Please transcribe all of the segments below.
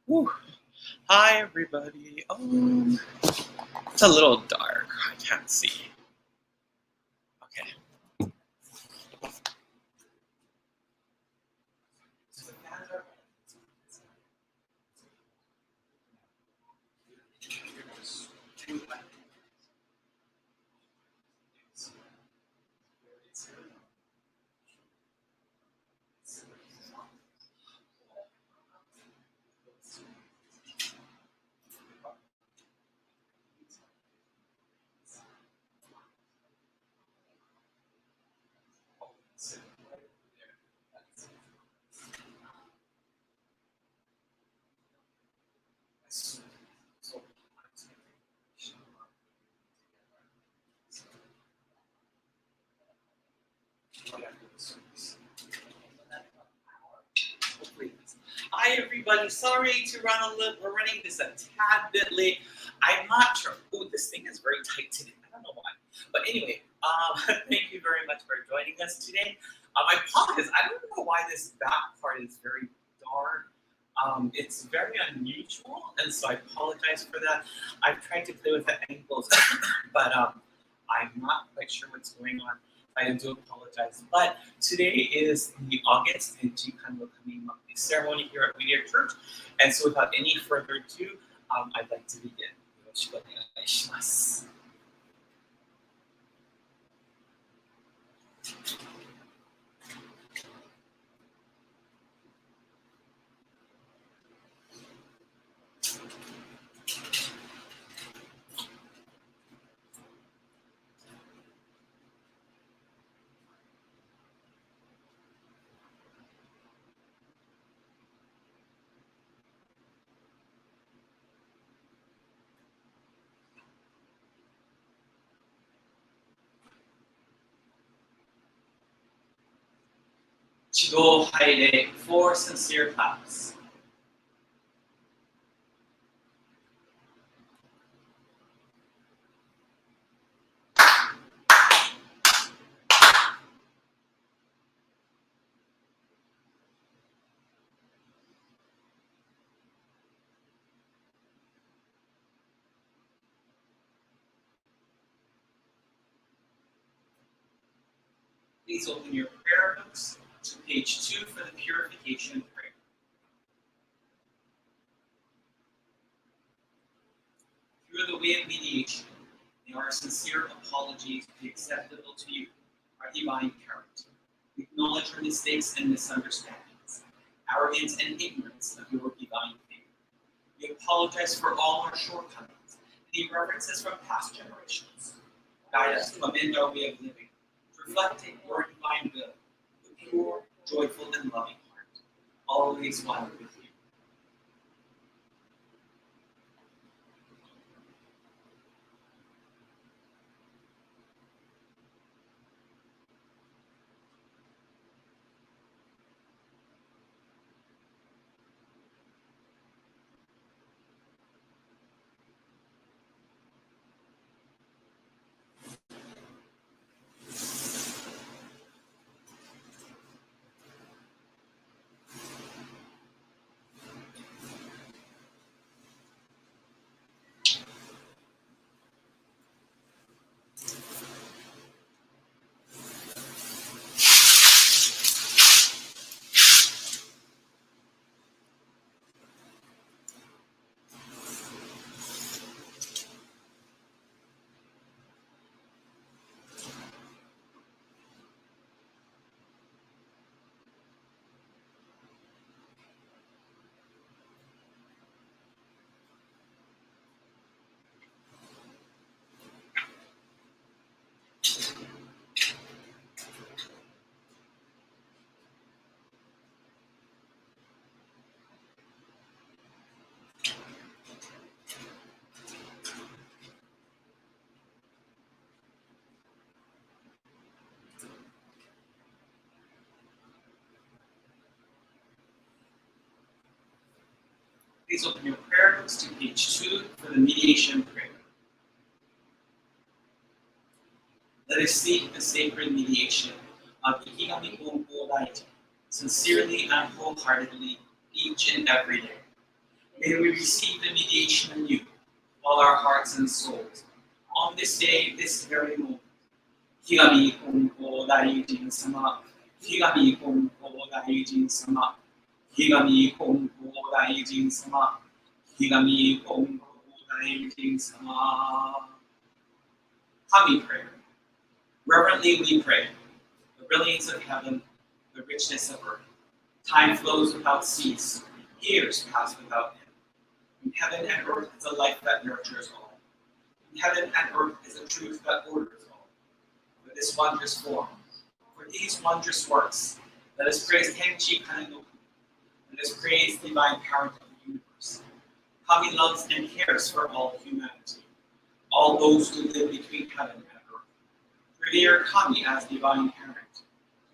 Whew. Hi, everybody. It's a little dark. I can't see. Okay. Hi, everybody. Sorry to run a little. We're running this a tad bit late. I'm not sure. Oh, this thing is very tight today. I don't know why. But anyway, thank you very much for joining us today. I apologize. I don't know why this back part is very dark. It's very unusual, and so I apologize for that. I've tried to play with the angles, but I'm not quite sure what's going on. I do apologize. But today is the August and Chikano coming up the ceremony here at Whittier Church. And so without any further ado, I'd like to begin. よろしくお願いします。Chigo Haide, 4 sincere claps. Please open your prayer books to page 2 for the purification prayer. Through the way of mediation, may our sincere apologies be acceptable to you, our divine character. We acknowledge our mistakes and misunderstandings, arrogance and ignorance of your divine favor. We apologize for all our shortcomings and irreverences from past generations. Guide us to amend our way of living, reflecting your divine will, the pure, joyful, and loving heart, always one with you. Please open your prayer books to page 2 for the mediation prayer. Let us seek the sacred mediation sincerely and wholeheartedly, each and every day. May we receive the mediation anew, all our hearts and souls, on this day, this very moment. Higami Kongpo Daijin Sama, Higami Kongpo Daijin Sama, Higami Kongpo Daijin Sama, Higami Kongpo Daijin Sama. Kami prayer. Reverently we pray. The brilliance of heaven, the richness of earth. Time flows without cease. Years pass without end. In heaven and earth is a life that nurtures all. In heaven and earth is a truth that orders all. For this wondrous form, for these wondrous works, let us praise Tenchi Kanenoku. Let us praise the divine parent of the universe. Kami loves and cares for all humanity, all those who live between heaven and earth. Revere Kami as divine parent.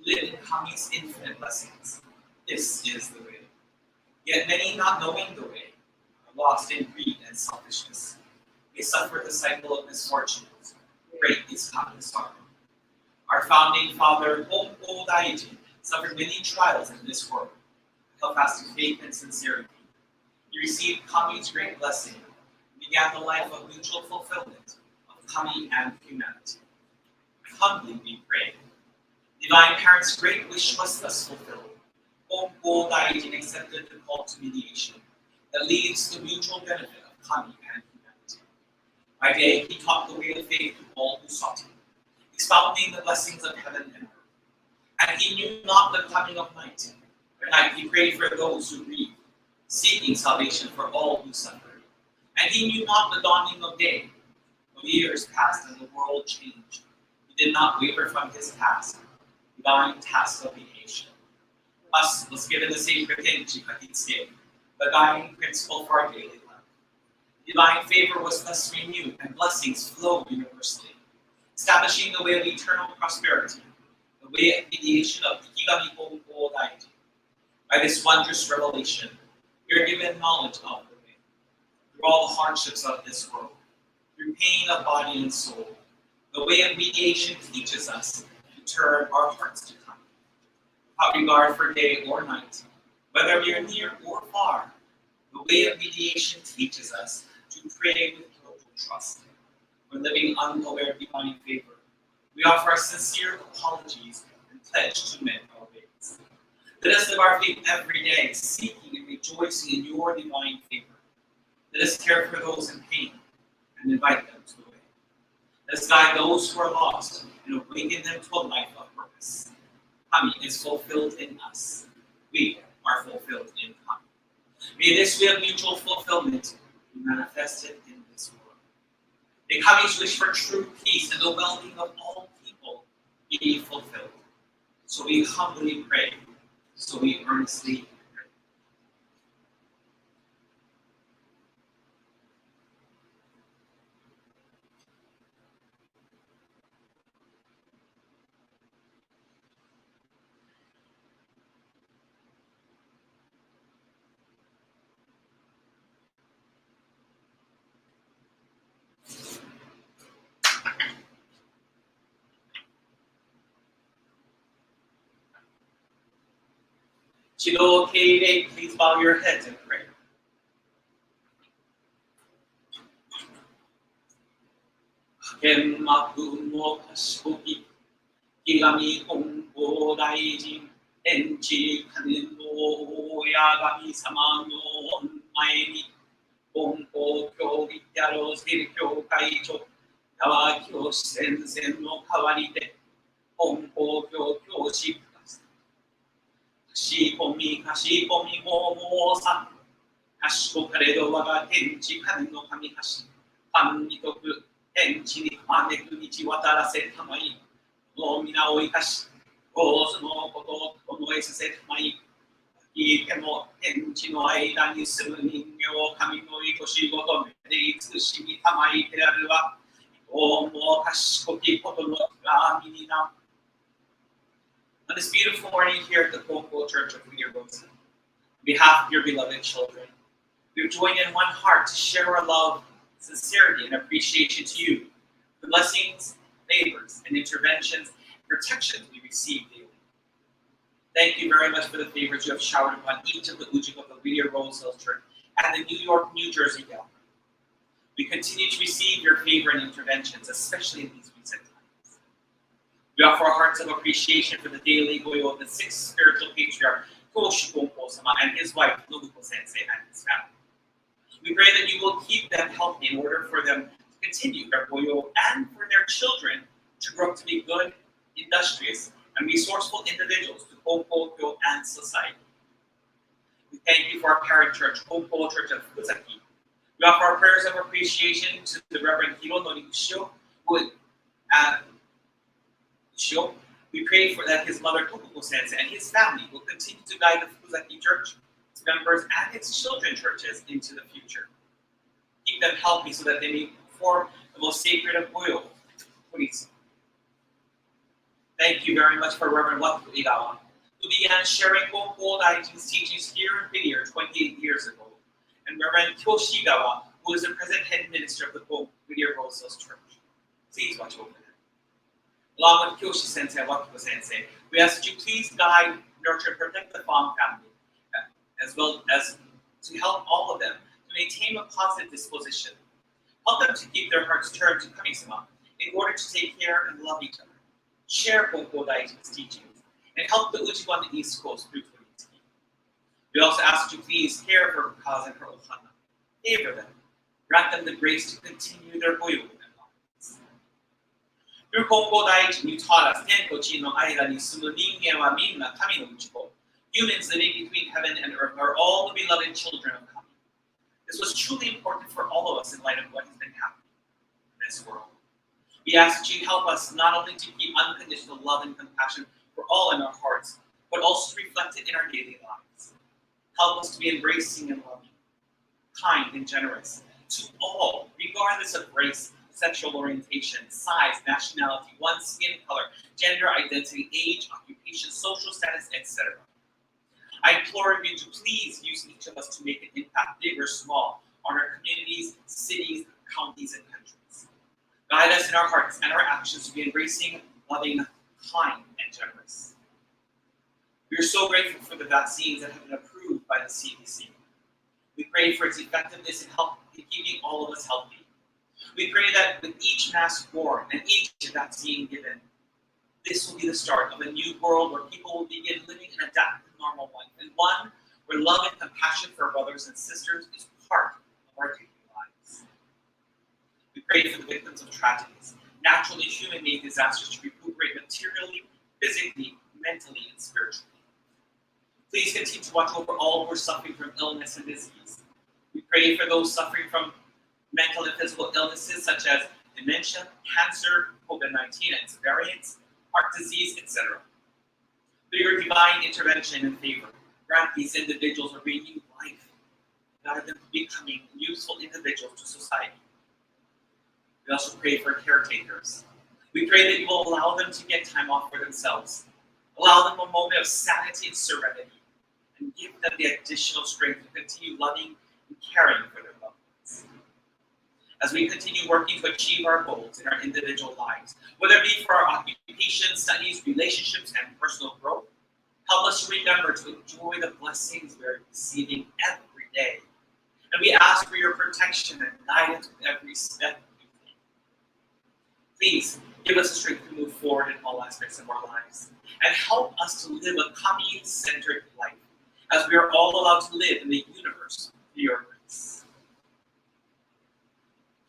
Live in Kami's infinite blessings. This is the way. Yet many, not knowing the way, are lost in greed and selfishness. They suffer the cycle of misfortunes. Great is Kami's sorrow. Our founding father, Honpo Daiji, suffered many trials in this world, held fast to faith and sincerity. He received Kami's great blessing and began the life of mutual fulfillment of Kami and humanity. Humbly we pray. Divine Parent's great wish was thus fulfilled. Honpo Daiji accepted the call to mediation that leads to mutual benefit of Kami and humanity. By day, he taught the way of faith to all who sought him, expounding the blessings of heaven and earth. And he knew not the coming of night. At night he prayed for those who grieved, seeking salvation for all who suffered. And he knew not the dawning of day. Though years passed and the world changed, he did not waver from his task, divine task of mediation. Us was given the sacred Tenchi Katitsuke, the guiding principle for our daily life. Divine favor was thus renewed and blessings flowed universally, establishing the way of eternal prosperity, the way of mediation of Higami Honpo Daiji. By this wondrous revelation, we are given knowledge of the way. Through all the hardships of this world, through pain of body and soul, the way of mediation teaches us to turn our hearts to Kami. Without regard for day or night, whether we are near or far, the way of mediation teaches us to pray with total trust. When living unaware of divine favor, we offer our sincere apologies and pledge to mend our ways. Let us live our faith every day, seeking and rejoicing in your divine favor. Let us care for those in pain and invite them to the way. Let us guide those who are lost and awaken them to a life of purpose. Kami is fulfilled in us. We are fulfilled in Kami. May this way of mutual fulfillment be manifested in this world. May Kami's wish for true peace and the well-being of all people be fulfilled. So we humbly pray. So we earnestly pray. Chido Keide, please bow your heads and pray. Genmaku no Kashikoki, Higami Honpo Daiji, Enchi Kanen no Yagami Sama no Onmai ni, Honpo Kyo Whittier-Hill Seikyo Kaicho, Yawa Kyo Sensen no Kawarite, Honpo Kyo Kyoshi Kashikomi Kashikomi Momo-san, Kashikokaredo Waga Tenchi Kanen no Kami Kashi, Kamitoku, Tenchi ni Kaneku Nichi Watarase Tamai, no Mina o Ikashi, Gozo no Koto Tonoe Sase Tamai, Ikemo Tenchi no Aida ni Sumu Ningyo o Kami no Ikoshi Goto Me de Itsushimi Tamai Teraru wa, Omo Kashikoki Koto no Kami ni na. On this beautiful morning here at the Honpo Church of Whittier-Hill, on behalf of your beloved children, we've joined in one heart to share our love, sincerity, and appreciation to you, the blessings, favors, and interventions, protections we receive daily. Thank you very much for the favors you have showered upon each of the Ujiko of the Whittier-Hill Church and the New York, New Jersey Gallery. We continue to receive your favor and interventions, especially in these recent times. We offer our hearts of appreciation for the daily goyo of the sixth spiritual patriarch, Koshi Kōko-sama, and his wife, Nobuko Sensei, and his family. We pray that you will keep them healthy in order for them to continue their goyo and for their children to grow up to be good, industrious, and resourceful individuals to Kōko and society. We thank you for our parent church, Kōko Church of Fukuzaki. We offer our prayers of appreciation to the Reverend Hironori Ushio, we pray for that his mother Tokuko Sensei and his family will continue to guide the Fukuzaki Church, its members, and its children churches into the future. Keep them healthy so that they may perform the most sacred of goyo, please. Thank you very much for Reverend Wataru Igawa, who began sharing Kōko Daijin's teachings here in Whittier 28 years ago, and Reverend Kyoshigawa, who is the present head minister of the Whittier-Hill Church. Please watch over them. Along with Kyoshi Sensei and Wataru Sensei, we ask that you please guide, nurture, and protect the Fong family, as well as to help all of them to maintain a positive disposition. Help them to keep their hearts turned to Kami-sama in order to take care and love each other. Share Kōko Daijin's teachings, and help the Ujiko on the East Coast through 2018. We also ask that you please care for Kaz and her Ohana. Favor them. Grant them the grace to continue their goyo and lives. Through Kōko Daijin, you taught us, Ten to Chi no aida ni sumu ningen wa minna kami no Ujiko. Humans living between heaven and earth are all the beloved children of Kami. This was truly important for all of us in light of what has been happening in this world. We ask that you help us not only to keep unconditional love and compassion for all in our hearts, but also to reflect it in our daily lives. Help us to be embracing and loving, kind and generous to all, regardless of race, sexual orientation, size, nationality, one's skin color, gender identity, age, occupation, social status, etc. I implore you to please use each of us to make an impact, big or small, on our communities, cities, counties, and countries. Guide us in our hearts and our actions to be embracing, loving, kind, and generous. We are so grateful for the vaccines that have been approved by the CDC. We pray for its effectiveness in keeping all of us healthy. We pray that with each mask worn and each vaccine given, this will be the start of a new world where people will begin living and adapting to normal life, and one where love and compassion for our brothers and sisters is part of our daily lives. We pray for the victims of tragedies, naturally human-made disasters to recuperate materially, physically, mentally, and spiritually. Please continue to watch over all who are suffering from illness and disease. We pray for those suffering from mental and physical illnesses such as dementia, cancer, COVID-19 and its variants, heart disease, etc. Through your divine intervention and favor, grant these individuals a renewed life, guide them to becoming useful individuals to society. We also pray for caretakers. We pray that you will allow them to get time off for themselves, allow them a moment of sanity and serenity, and give them the additional strength to continue loving and caring for their loved ones. As we continue working to achieve our goals in our individual lives, whether it be for our occupation, studies, relationships, and personal growth, help us to remember to enjoy the blessings we are receiving every day. And we ask for your protection and guidance with every step we take. Please give us the strength to move forward in all aspects of our lives, and help us to live a Kami-centered life, as we are all allowed to live in the universe through your grace.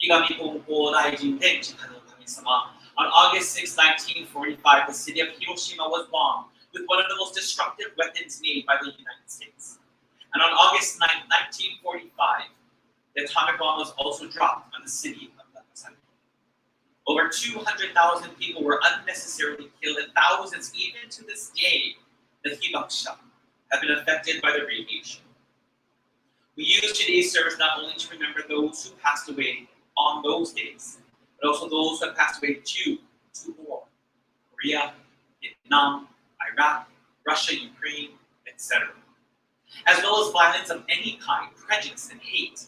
On August 6, 1945, the city of Hiroshima was bombed with one of the most destructive weapons made by the United States. And on August 9, 1945, the atomic bomb was also dropped on the city of Nagasaki. Over 200,000 people were unnecessarily killed, and thousands, even to this day, the hibakusha, have been affected by the radiation. We use today's service not only to remember those who passed away on those days, but also those who have passed away due to war. Korea, Vietnam, Iraq, Russia, Ukraine, etc. As well as violence of any kind, prejudice, and hate.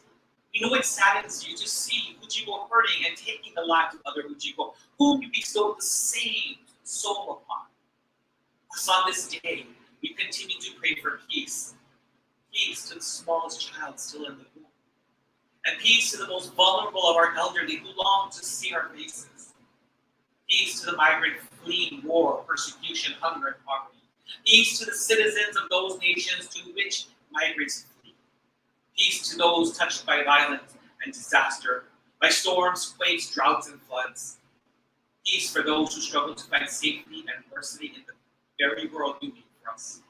We know it saddens you to see Ujiko hurting and taking the lives of other Ujiko, whom you bestowed the same soul upon. Thus on this day, We continue to pray for peace. Peace to the smallest child still in the womb. And peace to the most vulnerable of our elderly who long to see our faces. Peace to the migrant fleeing war, persecution, hunger, and poverty. Peace to the citizens of those nations to which migrants flee. Peace to those touched by violence and disaster, by storms, quakes, droughts, and floods. Peace for those who struggle to find safety and diversity in the very world you made for us.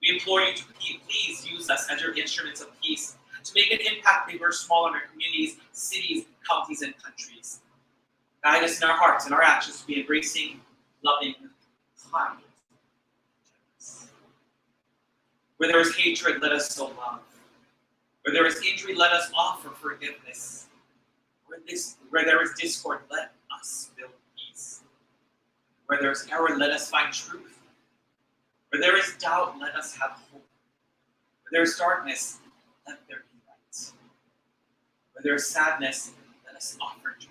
We implore you to please use us as your instruments of peace to make an impact big or small in our communities, cities, counties, and countries. Guide us in our hearts and our actions to be embracing, loving, kind. Where there is hatred, let us sow love. Where there is injury, let us offer forgiveness. Where there is discord, let us build peace. Where there is error, let us find truth. Where there is doubt, let us have hope. Where there is darkness, let there be light. Where there is sadness, let us offer joy.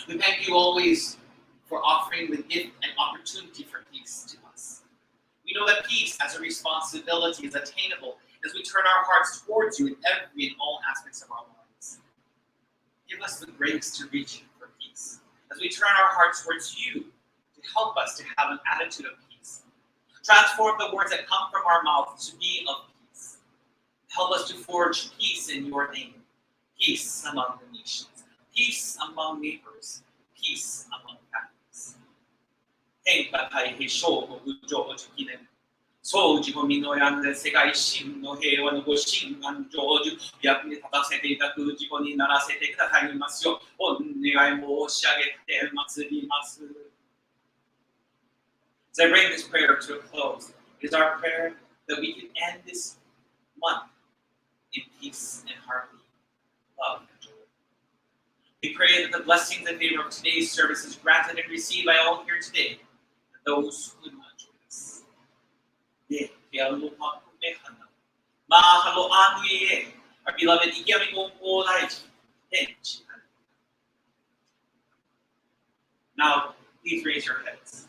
We thank you always for offering the gift and opportunity for peace to us. We know that peace as a responsibility is attainable as we turn our hearts towards you in every and all aspects of our lives. Give us the grace to reach for peace as we turn our hearts towards you to help us to have an attitude of peace. Transform the words that come from our mouths to be of peace. Help us to forge peace in your name, peace among the nations, peace among neighbors, peace among families. 変化対比勝負上の記念。総自己身の病んで世界真の平和のご神願成就、役に立たせていただく自己にならせてくださいますよう、お願い申し上げて祭ります。As I bring this prayer to a close, it is our prayer that we can end this month in peace and harmony, love and joy. We pray that the blessings and favor of today's service is granted and received by all here today, and those who do not join us. Our beloved now, please raise your heads.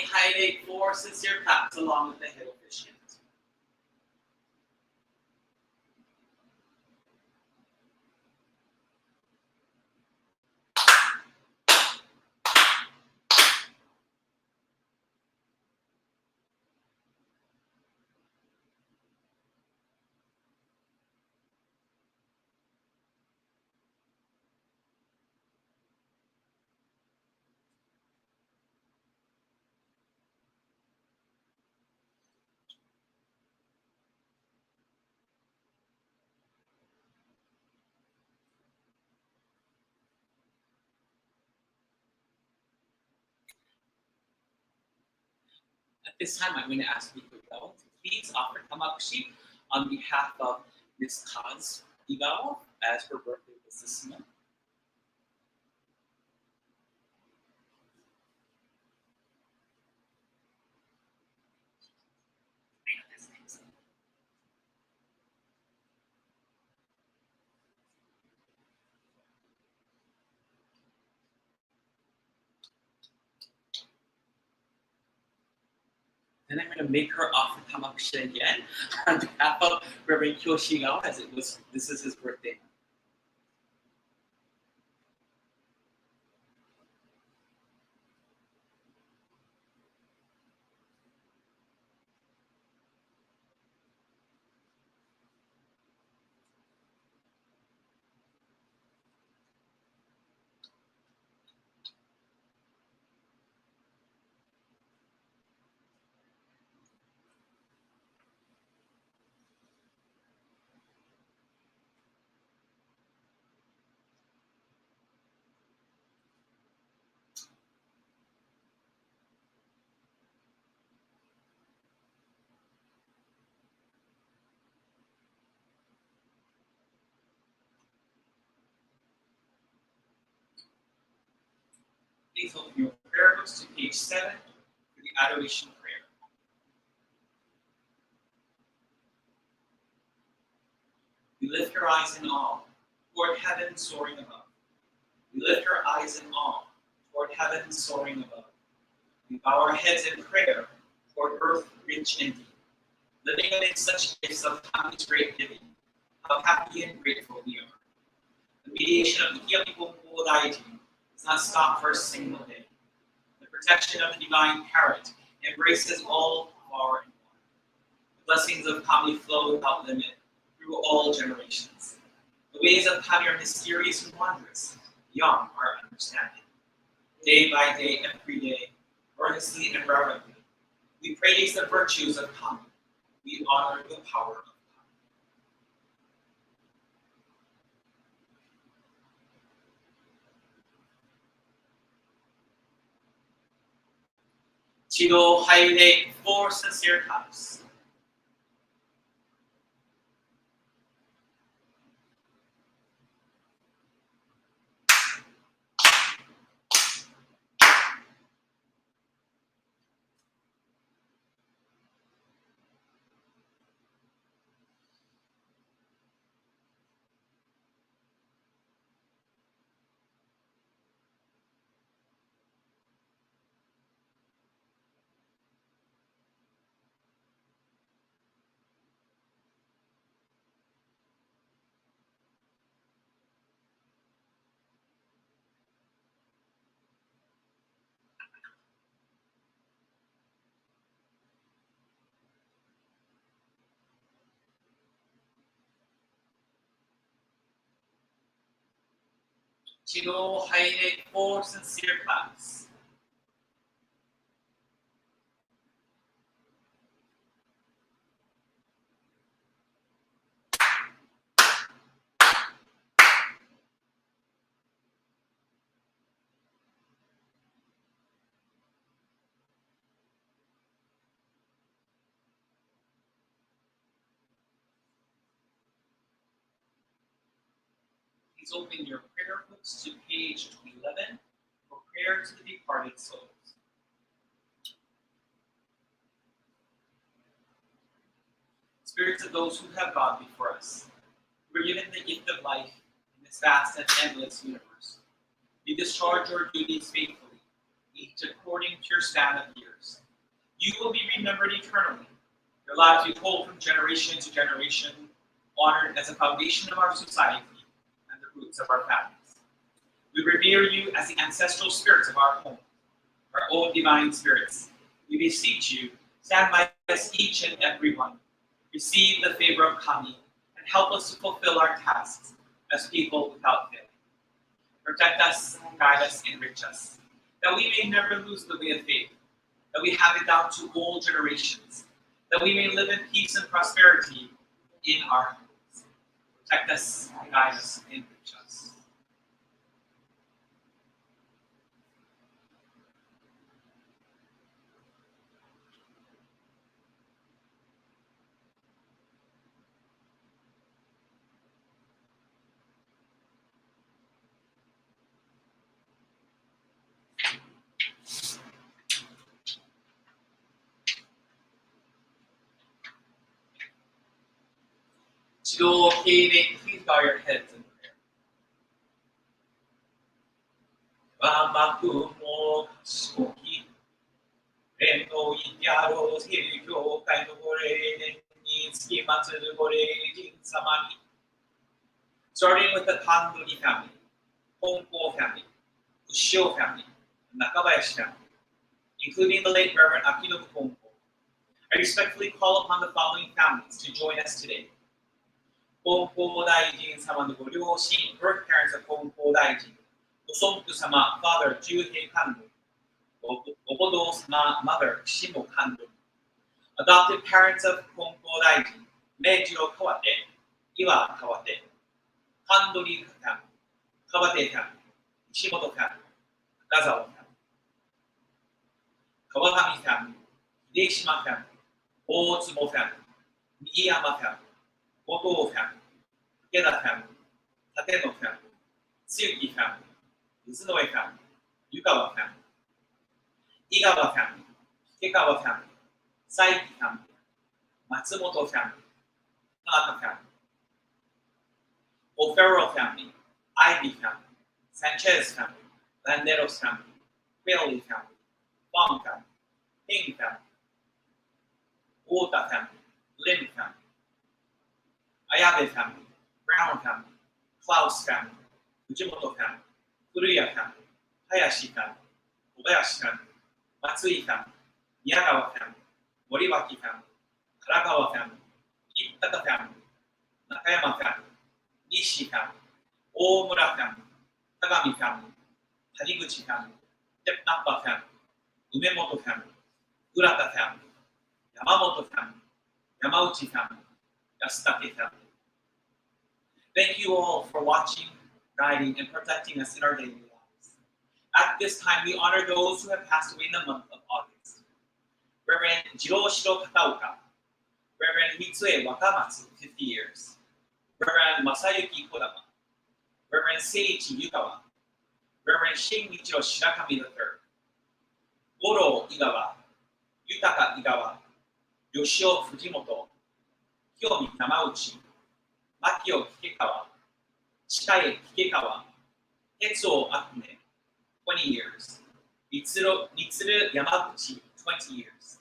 Hydrate 4 sincere claps along with the head officiant. At this time, I'm going to ask Miko to please offer Tamakshi on behalf of Ms. Kaz Igao as her birthday was this month. Then I'm going to make her offer Tamakshi again on behalf of Reverend Kyoshigawa, as this is his birthday. Please open your prayer books to page 7 for the Adoration Prayer. We lift our eyes in awe toward heaven soaring above. We lift our eyes in awe toward heaven soaring above. We bow our heads in prayer toward earth rich and deep. Living amid such gifts of Kami's great giving, how happy and grateful we are. The mediation of the Whittier-Hill does not stop for a single day. The protection of the divine parent embraces all far and wide. The blessings of Kami flow without limit through all generations. The ways of Kami are mysterious and wondrous, beyond our understanding. Day by day, every day, earnestly and reverently, we praise the virtues of Kami. We honor the power of Kami. Chido Haide, 4 sincere cups. Chido Haide, 4 sincere cups. Please open your prayer books to page 11 for prayer to the departed souls. Spirits of those who have gone before us, who were given the gift of life in this vast and endless universe. You discharge your duties faithfully, each according to your span of years. You will be remembered eternally. Your lives be told from generation to generation, honored as a foundation of our society and the roots of our families. We revere you as the ancestral spirits of our home, our own divine spirits. We beseech you, stand by us each and every one. Receive the favor of Kami and help us to fulfill our tasks as people without fail. Protect us, guide us, enrich us, that we may never lose the way of faith, that we have it down to all generations, that we may live in peace and prosperity in our homes. Protect us, guide us, enrich us. Chido Heine, please bow your heads in prayer. Wamaku mo kasuki, reno inyaro seikyo kai no gore ni tsukimatsuru gore jin-sama ni. Starting with the Kandori family, Honko family, Ushio family, and Nakabayashi family, including the late Reverend Akinobu Honko, I respectfully call upon the following families to join us today. Honko Daijin-sama no go-ryoshin, birth parents of Honko Daijin, Osonku-sama, father Juhei Kando, Obodo-sama, mother Shimo Kando, adopted parents of Honko Daijin, Meijiro Kawate, Iwa Kawate, Kandori family, Kawate family, Ishimoto family, Nakazawa family, Kawakami family, Hideshima family, Otsubo family, Miyama family, Goto family, Takeda family, Tateno family, Tsuki family, Uzunoe family, Yukawa family, Igawa family, Kikawa family, Saiki family, Matsumoto family, Tanaka family, O'Farrell family, Ivy family, Sanchez family, Landeros family, Bailey family, Fong family, Ping family, Ota family, Lin family, Ayabe family, Brown family, Klaus family, Fujimoto family, Furuya family, Hayashi family, Kobayashi family, Matsui family, Miyagawa family, Moriwaki family, Karakawa family, Kitaka family, Nakayama family, Nishi family, Omura family, Tagami family, Taniguchi family, Tepnapa family, Umemoto family, Urata family, Yamamoto family, Yamauchi family, Yasutake family. Thank you all for watching, guiding, and protecting us in our daily lives. At this time, we honor those who have passed away in the month of August. Reverend Jiro Shiro Kataoka, Reverend Mitsue Wakamatsu, 50 years, Reverend Masayuki Kodama, Reverend Seiichi Yukawa, Reverend Shinichiro Shirakami III, Goro Igawa, Yutaka Igawa, Yoshio Fujimoto, Kiyomi Yamauchi, Makio Kikekawa, Chikae Kikekawa, Tetsuo Akune, 20 years, Mitsuru Yamaguchi, 20 years,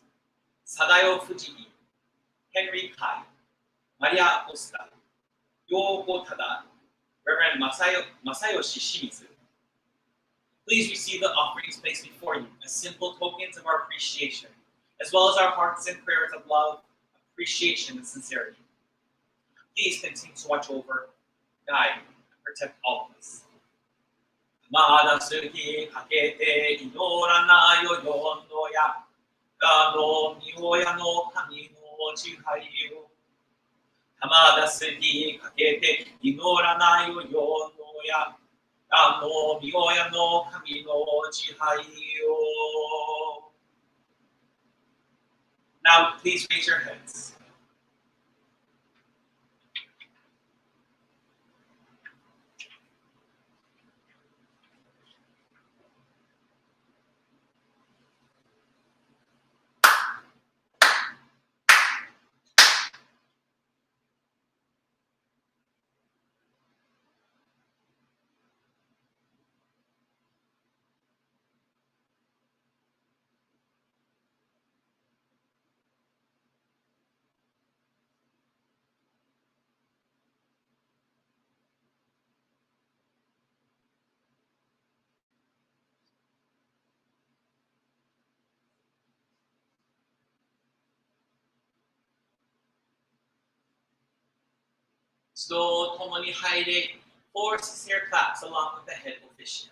Sadayo Fujii, Henry Kai, Maria Costa, Yoko Tada, Reverend Masayoshi Shimizu. Please receive the offerings placed before you as simple tokens of our appreciation, as well as our hearts and prayers of love, appreciation, and sincerity. Please continue to watch over, guide, and protect all of us. Mada suki kakete inora na yo yondo ya, gano miyoya no kami no chihayu. Hamada suki kakete inora na yo yondo ya, gano miyoya no kami no chihayu. Now, please raise your heads. So, tomoni haire, 4 sincere claps along with the head officiant.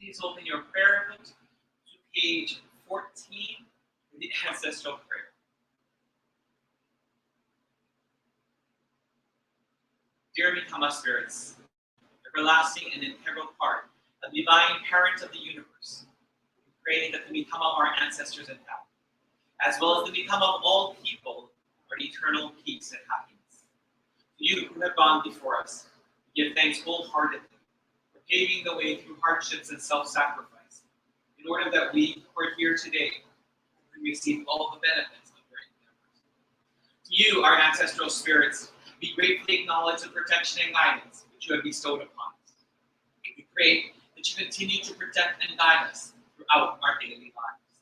Please open your prayer book to page 14 in the ancestral prayer. Dear Mikama spirits, everlasting and integral part, a divine parent of the universe, we pray that the Mikama of our ancestors and family, as well as the Mikama of all people, are in eternal peace and happiness. To you who have gone before us, we give thanks wholeheartedly for paving the way through hardships and self-sacrifice, in order that we who are here today can receive all the benefits of your endeavors. To you, our ancestral spirits, we gratefully acknowledge the protection and guidance which you have bestowed upon us. We pray that you continue to protect and guide us throughout our daily lives.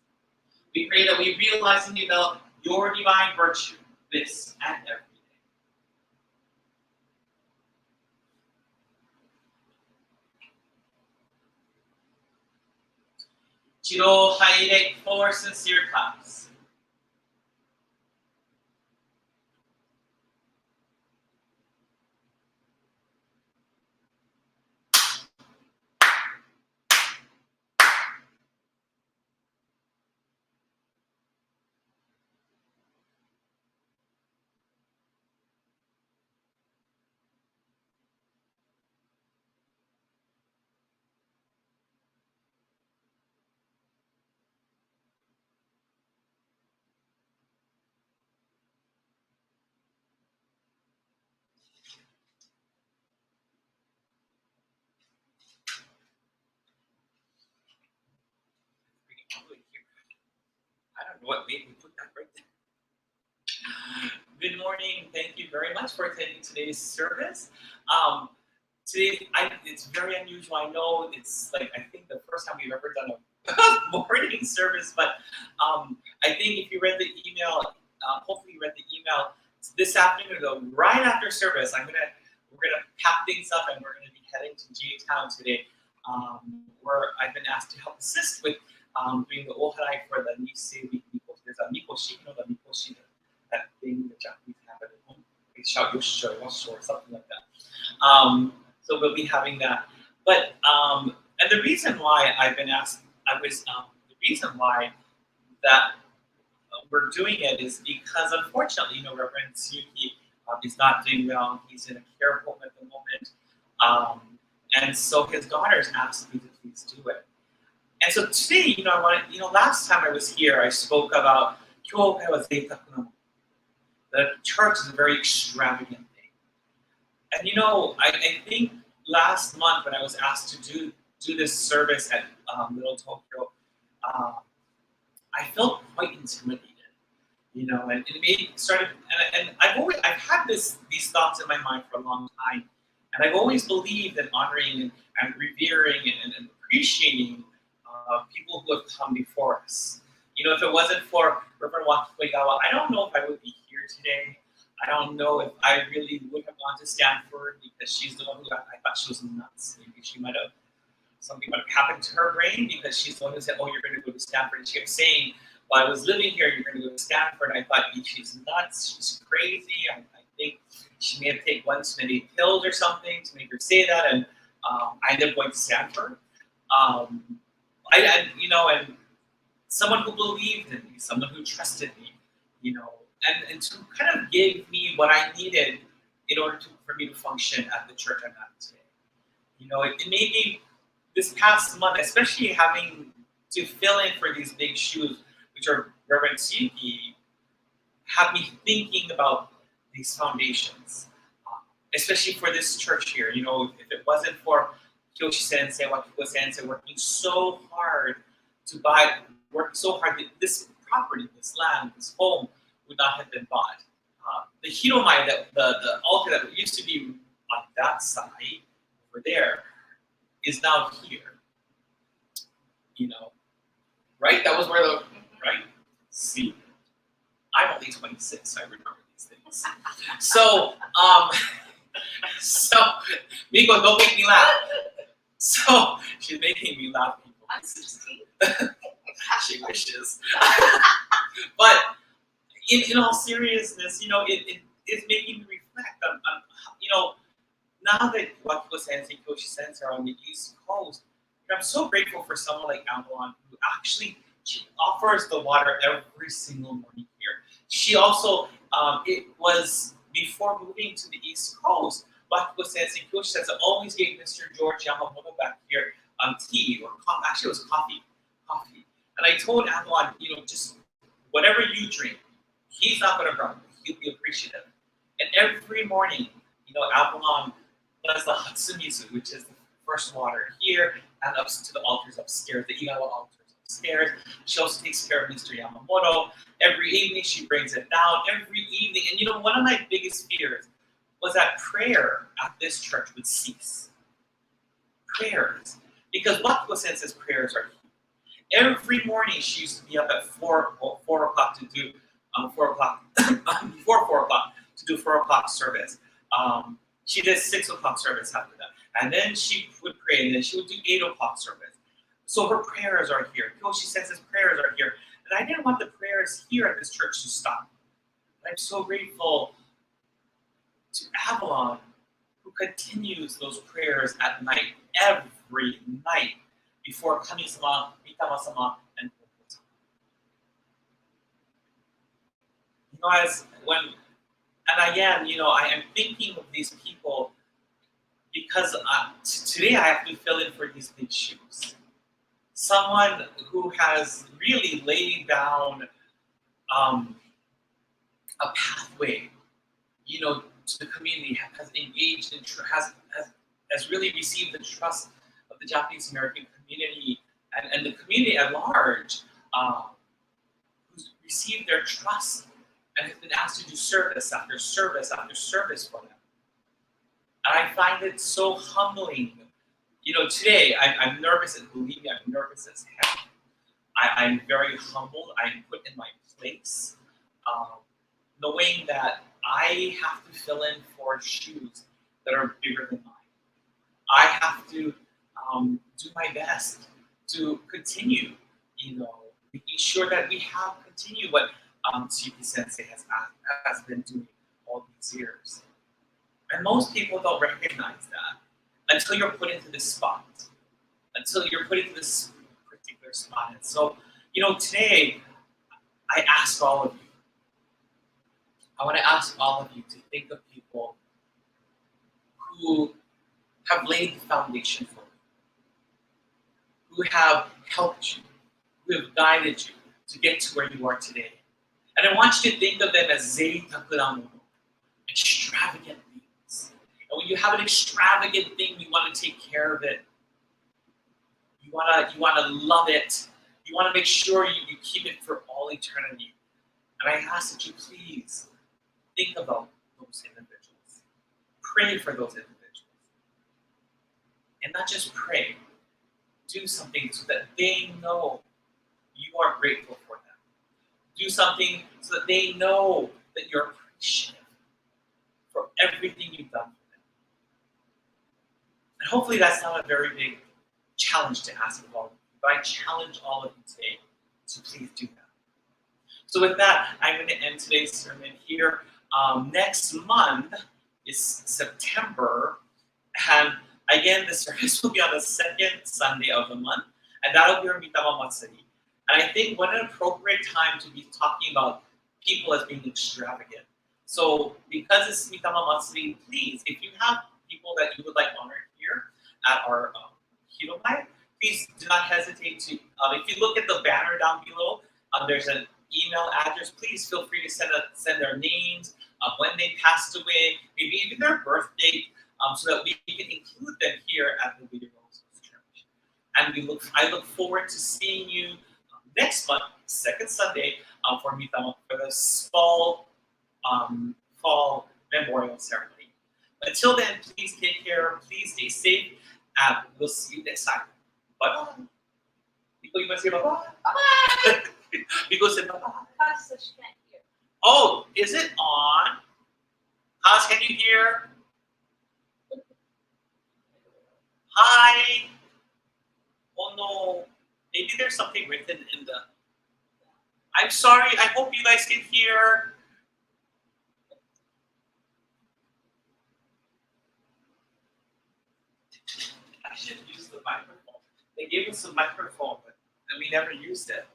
We pray that we realize and develop your divine virtue this and every day. Jiro haire, 4 sincere claps. what made me put that right there. Good morning. Thank you very much for attending today's service. Today, it's very unusual. I know it's like, I think the first time we've ever done a morning service, but I think if you read the email, hopefully you read the email this afternoon, though, right after service, we're gonna pack things up and we're gonna be heading to J-Town today, where I've been asked to help assist with doing the oharai for the Nisei week. There's a mikoshi, the mikoshi, that thing the Japanese have at home. They shout yosho or something like that. So we'll be having that. But and the reason why I've been asked, the reason why that we're doing it is because unfortunately, Reverend Tsuki is not doing well. He's in a care home at the moment, and so his daughters asked me to please do it. And so today, I wanted, last time I was here, I spoke about kyokai wa zeitaku na mono. The church is a very extravagant thing. And I think last month when I was asked to do this service at Little Tokyo, I felt quite intimidated, and it made started. And I've had these thoughts in my mind for a long time, and I've always believed in honoring and revering and appreciating people who have come before us. If it wasn't for Reverend Whittier-Hill, I don't know if I would be here today. I don't know if I really would have gone to Stanford, because she's the one who I thought she was nuts. Maybe something might have happened to her brain, because she's the one who said, "Oh, you're going to go to Stanford." And she kept saying, "While I was living here, you're going to go to Stanford." I thought, she's nuts. She's crazy. I think she may have taken one too many pills or something to make her say that. And I ended up going to Stanford. And someone who believed in me, someone who trusted me, and to kind of give me what I needed in order for me to function at the church I'm at today. It made me, this past month, especially having to fill in for these big shoes, which are Reverend Tsuki, have me thinking about these foundations, especially for this church here. If it wasn't for Kyoshi Sensei, Wakiko Sensei working so hard this property, this land, this home would not have been bought. The Hiromai, the altar that used to be on that side over there, is now here. Right? That was where right? See, I'm only 26, so I remember these things. So, Miko, don't make me laugh. So, she's making me laugh, people. I'm 16. She wishes. But in all seriousness, it is making me reflect on now that Wakiko Sensei, Kyoshi Sensei are on the East Coast, I'm so grateful for someone like Avalon, who she offers the water every single morning here. She also, it was before moving to the East Coast, Wakiko Sensei, Kyoshi Sensei always gave Mr. George Yamamoto back here tea or coffee. Actually, it was coffee. And I told Avalon, just whatever you drink, he's not going to grumble. He'll be appreciative. And every morning, Avalon does the Hatsumizu, which is the first water here, and up to the altars upstairs, the Igawa altars upstairs. She also takes care of Mr. Yamamoto. Every evening, she brings it down. Every evening. And one of my biggest fears was that prayer at this church would cease. Prayers. Because Wakiko Sensei's prayers are here. Every morning, she used to be up at 4 o'clock to do 4 o'clock before 4 o'clock to do 4 o'clock service. She did 6 o'clock service after that, and then she would pray, and then she would do 8 o'clock service. So her prayers are here. Kyoshi Sensei's prayers are here, and I didn't want the prayers here at this church to stop. And I'm so grateful to Avalon, who continues those prayers at night, every night, before Kami-sama, Mitama-sama, and Koko-sama. I am thinking of these people because today I have to fill in for these big shoes. Someone who has really laid down a pathway, to the community, has engaged in, has really received the trust of the Japanese American community and the community at large, received their trust and have been asked to do service after service after service for them. And I find it so humbling. You know, today I'm nervous, and believe me, I'm nervous as heck. I'm very humbled. I'm put in my place, knowing that I have to fill in for shoes that are bigger than mine. I have to do my best to continue, making sure that we have continued what Tsuki Sensei has been doing all these years. And most people don't recognize that until you're put into this spot, until you're put into this particular spot. And so, today I ask all of you, I want to ask all of you to think of people who have laid the foundation for you, who have helped you, who have guided you to get to where you are today. And I want you to think of them as zei takuramono, extravagant things. And when you have an extravagant thing, you want to take care of it. You want to love it. You want to make sure you keep it for all eternity. And I ask that you please think about those individuals. Pray for those individuals. And not just pray. Do something so that they know you are grateful for them. Do something so that they know that you're appreciative for everything you've done for them. And hopefully that's not a very big challenge to ask of all of you, but I challenge all of you today to please do that. So with that, I'm going to end today's sermon here. Next month is September, and again, the service will be on the second Sunday of the month, and that'll be our Mitama Matsuri. And I think what an appropriate time to be talking about people as being extravagant. So because it's Mitama Matsuri, please, if you have people that you would like honored here at our Hiromai, please do not hesitate to, if you look at the banner down below, there's an email address. Please feel free to send their names, when they passed away, maybe even their birth date, so that we can include them here at the Whittier-Hill Church. And I look forward to seeing you next month, second Sunday, for Mitama, for the fall memorial ceremony. Until then, please take care, please stay safe, and we'll see you next time. Bye-bye. Nico, you want to say bye-bye? Bye-bye! Nico said bye-bye. So she can't hear. Oh, is it on? Haas, can you hear? Hi. Oh no. Maybe there's something written in the... I'm sorry. I hope you guys can hear. I should use the microphone. They gave us a microphone, but we never used it.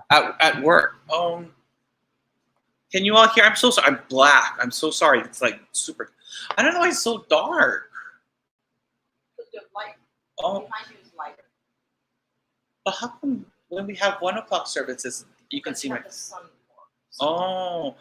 At work. Can you all hear? I'm so sorry. I'm black. I'm so sorry. It's like super... I don't know why it's so dark. The light Oh, behind you is lighter. but how come when we have 1 o'clock services, you can see my... The sun more. Oh.